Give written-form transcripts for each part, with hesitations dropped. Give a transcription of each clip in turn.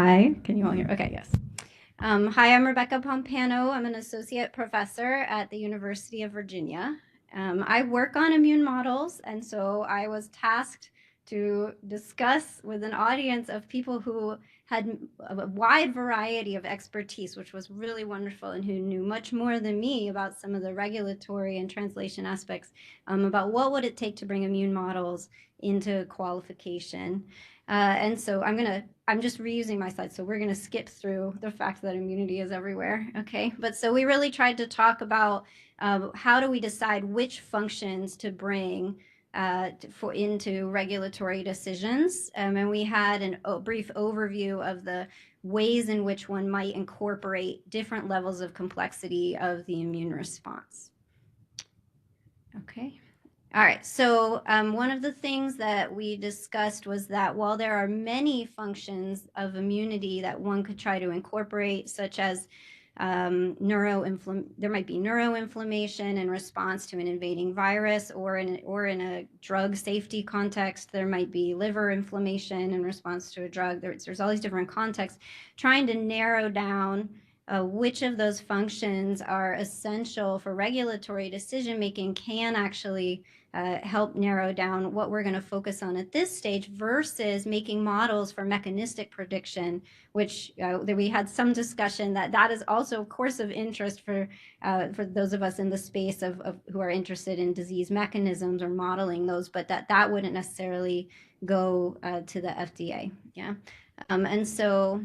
Hi, can you all hear? Okay, yes. Hi, I'm Rebecca Pompano. I'm an associate professor at the University of Virginia. I work on immune models, and so I was tasked to discuss with an audience of people who had a wide variety of expertise, which was really wonderful, and who knew much more than me about some of the regulatory and translation aspects, about what would it take to bring immune models into qualification. And so I'm just reusing my slides. So we're going to skip through the fact that immunity is everywhere. Okay. But so we really tried to talk about how do we decide which functions to bring into regulatory decisions. And we had a brief overview of the ways in which one might incorporate different levels of complexity of the immune response. Okay. All right, so one of the things that we discussed was that while there are many functions of immunity that one could try to incorporate, such as there might be neuroinflammation in response to an invading virus, or in a drug safety context, there might be liver inflammation in response to a drug. There's all these different contexts. Trying to narrow down which of those functions are essential for regulatory decision making can actually help narrow down what we're going to focus on at this stage versus making models for mechanistic prediction, which we had some discussion that is also, of course, of interest for those of us in the space of who are interested in disease mechanisms or modeling those, but that wouldn't necessarily go to the FDA. Yeah, and so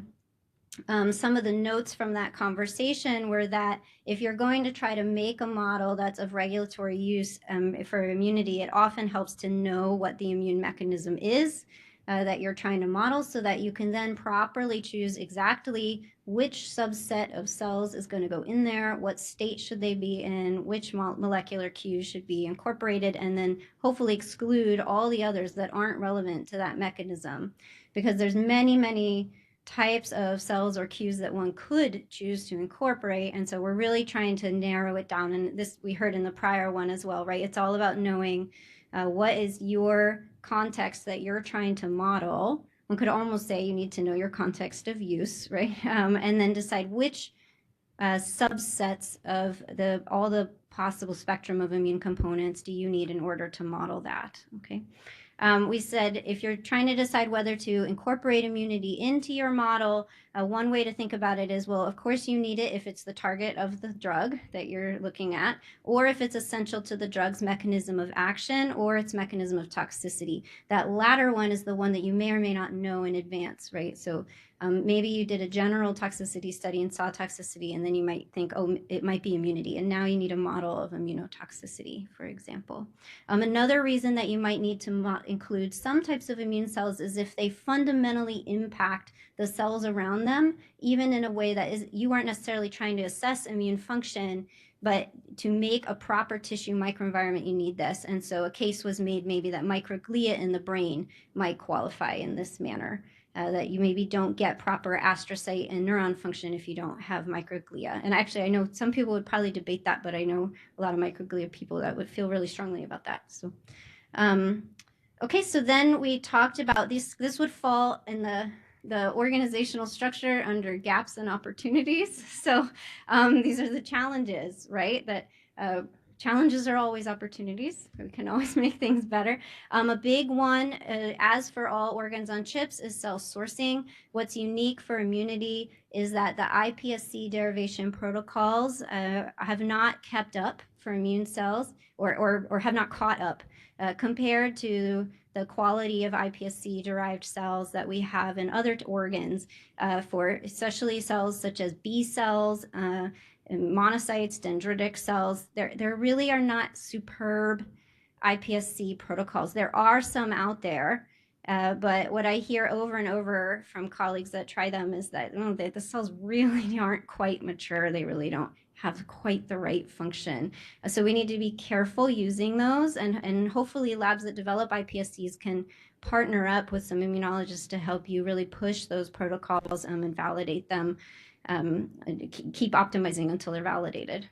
some of the notes from that conversation were that if you're going to try to make a model that's of regulatory use for immunity, it often helps to know what the immune mechanism is that you're trying to model, so that you can then properly choose exactly which subset of cells is going to go in there, what state should they be in, which molecular cues should be incorporated, and then hopefully exclude all the others that aren't relevant to that mechanism. Because there's many types of cells or cues that one could choose to incorporate. And so we're really trying to narrow it down. And this we heard in the prior one as well, right? It's all about knowing what is your context that you're trying to model. One could almost say you need to know your context of use, right? And then decide which subsets of all the possible spectrum of immune components do you need in order to model that, okay? We said if you're trying to decide whether to incorporate immunity into your model, one way to think about it is, well, of course you need it if it's the target of the drug that you're looking at, or if it's essential to the drug's mechanism of action or its mechanism of toxicity. That latter one is the one that you may or may not know in advance, right? So maybe you did a general toxicity study and saw toxicity, and then you might think, oh, it might be immunity, and now you need a model of immunotoxicity, for example. Another reason that you might need to include some types of immune cells is if they fundamentally impact the cells around them, even in a way that is you aren't necessarily trying to assess immune function, but to make a proper tissue microenvironment, you need this. And so a case was made maybe that microglia in the brain might qualify in this manner. That you maybe don't get proper astrocyte and neuron function if you don't have microglia. And actually, I know some people would probably debate that, but I know a lot of microglia people that would feel really strongly about that. So, okay, so then we talked about this would fall in the organizational structure under gaps and opportunities. So these are the challenges, right? That challenges are always opportunities. We can always make things better. A big one, as for all organs on chips, is cell sourcing. What's unique for immunity is that the iPSC derivation protocols have not kept up for immune cells, or have not caught up compared to the quality of iPSC-derived cells that we have in other organs, for especially cells such as B cells, monocytes, dendritic cells. There really are not superb iPSC protocols. There are some out there, but what I hear over and over from colleagues that try them is that the cells really aren't quite mature. They really don't have quite the right function. So we need to be careful using those, and hopefully labs that develop iPSCs can partner up with some immunologists to help you really push those protocols and validate them, keep optimizing until they're validated.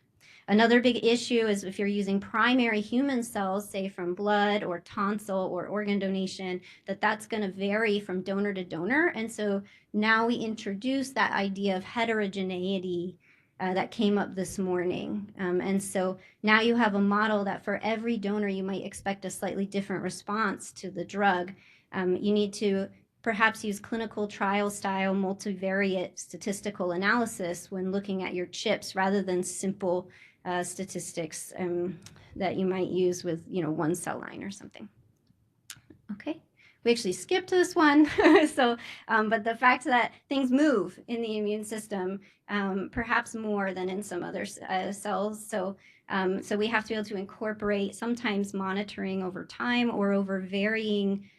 Another big issue is if you're using primary human cells, say from blood or tonsil or organ donation, that's going to vary from donor to donor. And so now we introduce that idea of heterogeneity that came up this morning. And so now you have a model that for every donor, you might expect a slightly different response to the drug. You need to perhaps use clinical trial style multivariate statistical analysis when looking at your chips rather than simple statistics that you might use with, one cell line or something. Okay. We actually skipped this one. So, but the fact that things move in the immune system, perhaps more than in some other cells. So we have to be able to incorporate sometimes monitoring over time or over varying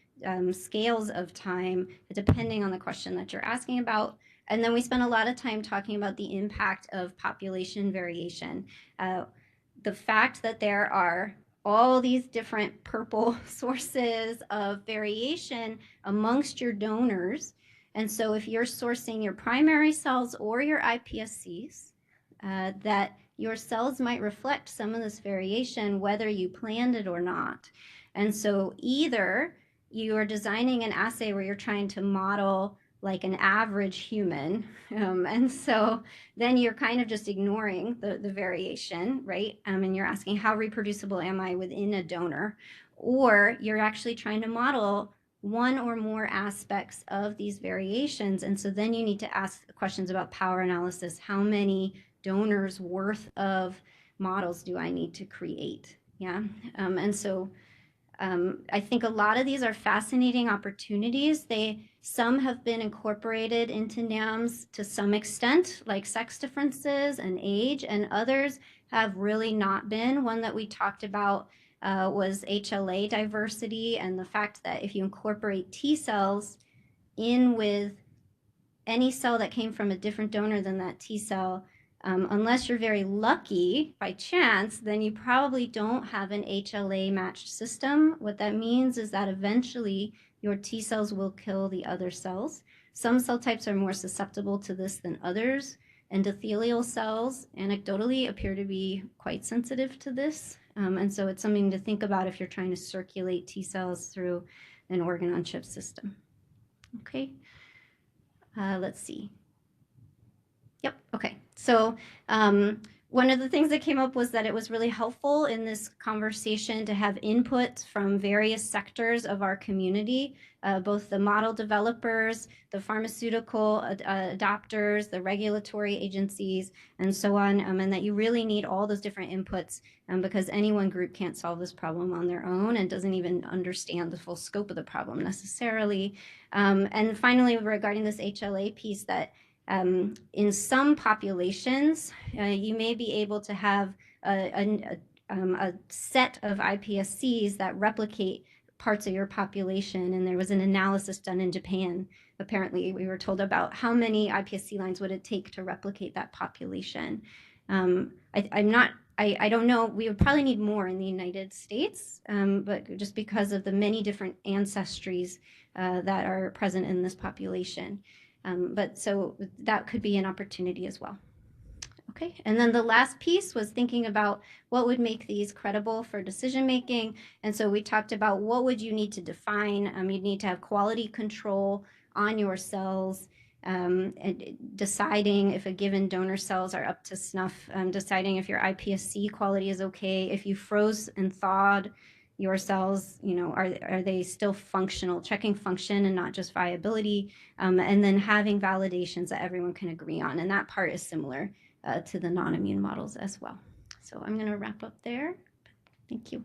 scales of time, depending on the question that you're asking about. And then we spent a lot of time talking about the impact of population variation. The fact that there are all these different purple sources of variation amongst your donors. And so if you're sourcing your primary cells or your iPSCs, that your cells might reflect some of this variation, whether you planned it or not. And so either you are designing an assay where you're trying to model like an average human. And so then you're kind of just ignoring the variation, right? And you're asking, how reproducible am I within a donor? Or you're actually trying to model one or more aspects of these variations. And so then you need to ask questions about power analysis. How many donors worth of models do I need to create? Yeah. And so I think a lot of these are fascinating opportunities. Some have been incorporated into NAMs to some extent, like sex differences and age, and others have really not been. One that we talked about was HLA diversity and the fact that if you incorporate T cells in with any cell that came from a different donor than that T cell, unless you're very lucky by chance, then you probably don't have an HLA matched system. What that means is that eventually your T cells will kill the other cells. Some cell types are more susceptible to this than others. Endothelial cells, anecdotally, appear to be quite sensitive to this. And so it's something to think about if you're trying to circulate T cells through an organ-on-chip system. Okay, let's see. Yep, okay. So one of the things that came up was that it was really helpful in this conversation to have input from various sectors of our community, both the model developers, the pharmaceutical adopters, the regulatory agencies, and so on, and that you really need all those different inputs because any one group can't solve this problem on their own and doesn't even understand the full scope of the problem necessarily. And finally, regarding this HLA piece, that in some populations, you may be able to have a set of iPSCs that replicate parts of your population. And there was an analysis done in Japan. Apparently, we were told about how many iPSC lines would it take to replicate that population. I don't know. We would probably need more in the United States, but just because of the many different ancestries that are present in this population. But so that could be an opportunity as well. Okay, and then the last piece was thinking about what would make these credible for decision making. And so we talked about what would you need to define. You'd need to have quality control on your cells, and deciding if a given donor cells are up to snuff, deciding if your iPSC quality is okay, if you froze and thawed your cells, are they still functional, checking function and not just viability, and then having validations that everyone can agree on. And that part is similar to the non-immune models as well. So I'm going to wrap up there. Thank you.